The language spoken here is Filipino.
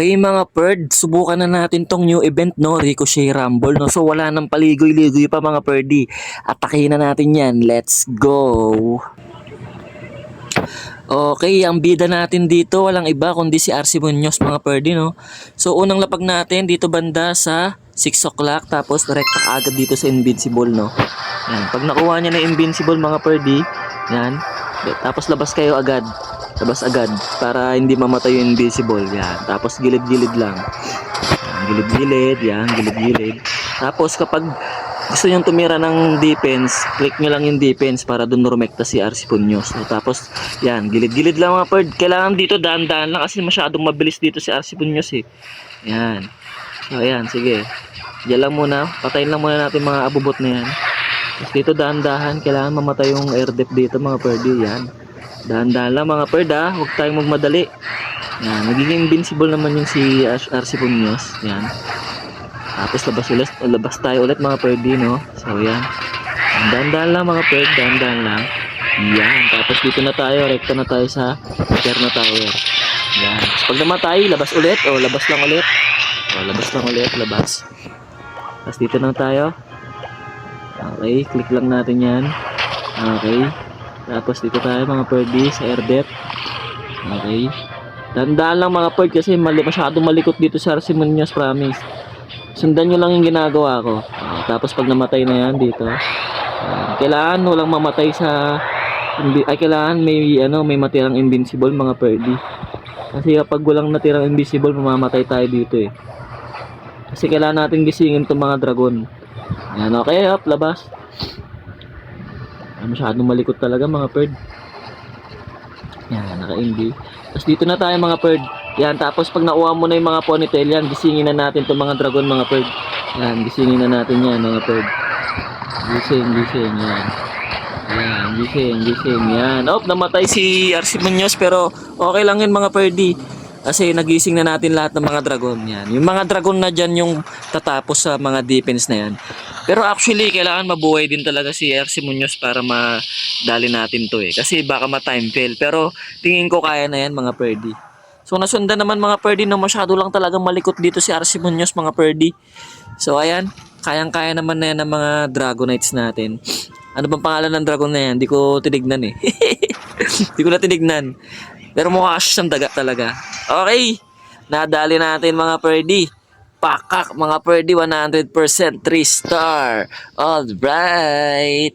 Okay mga Perd, subukan na natin tong new event no, Ricochet Rumble no. So wala nang paligoy-ligoy pa mga Perdi. Atakihin na natin 'yan. Let's go. Okay, ang bida natin dito walang iba kundi si RC Munoz mga Perdi no. So unang lapag natin dito banda sa 6 o'clock tapos direkta agad dito sa Invincible no. Yan, pag nakuha niya na Invincible mga Perdi, yan. Tapos labas kayo agad. Labas agad para hindi mamatay yung Invincible. Yan. Tapos gilid-gilid lang. Yan, gilid-gilid, yan, gilid-gilid. Tapos kapag gusto nyo tumira ng defense, click nyo lang yung defense para doon rumekta si RC Munoz. So, tapos, yan, gilid-gilid lang mga Perd. Kailangan dito daan-daan lang kasi masyadong mabilis dito si RC Munoz eh. Yan. So, ayan, sige. Diyan lang muna. Patayin lang muna natin mga abubot na yan. Tapos dito daan-dahan, kailangan mamatay yung air depth dito mga Perdi. Yan. Dahan-dahan lang mga Perd ha. Huwag tayong magmadali. Yan. Magiging invincible naman yung si RC Munoz. Yan. Tapos labas tayo ulit mga Perdi no. So yan. Dahan-dahan lang mga Perd. Dahan-dahan lang. Yan. Tapos dito na tayo. Rekta na tayo sa Eterno Tower. Yan. Tapos pag namatay, labas ulit. O labas lang ulit. O labas lang ulit. Labas. Tapos dito na tayo. Okay. Click lang natin yan. Okay. Tapos dito tayo mga Perdi sa air depth. Okay. Tandaan lang mga Perd kasi masyadong malikot dito sa RC Munoz, promise. Sundan nyo lang yung ginagawa ko. Tapos pag namatay na yan dito, kailangan walang mamatay sa kailangan may matirang invincible mga Perdi. Kasi kapag walang natirang invincible, mamamatay tayo dito eh. Kasi kailangan natin gisingin itong mga dragon. Yan, okay, up, labas. Masyadong malikot talaga mga Perd. Yan, naka-invi. Tapos dito na tayo mga Perd. Yan, tapos pag nakuha mo na yung mga ponytail yan, gisingin na natin itong mga dragon mga Perd. Yan, gisingin na natin yan mga Perd. Gising, yan. Yan, gising, yan. Oh, namatay si RC Munoz pero okay lang yun mga Perdi. Kasi nagising na natin lahat ng mga dragon yan. Yung mga dragon na dyan yung tatapos sa mga defense na yan. Pero actually, kailangan mabuhay din talaga si RC Munoz para madali natin to eh. Kasi baka ma-time fail. Pero tingin ko kaya na yan mga Perdi. So nasundan naman mga Perdi na masyado lang talaga malikot dito si RC Munoz mga Perdi. So ayan, kayang-kaya naman na yan ng mga Dragonites natin. Ano bang pangalan ng dragon na yan? Hindi ko tinignan eh. Hindi ko na tinignan. Pero mukha siyang daga talaga. Okay. Nadali natin mga Perdi. Pakak mga Perdi 100% 3 star. Alright.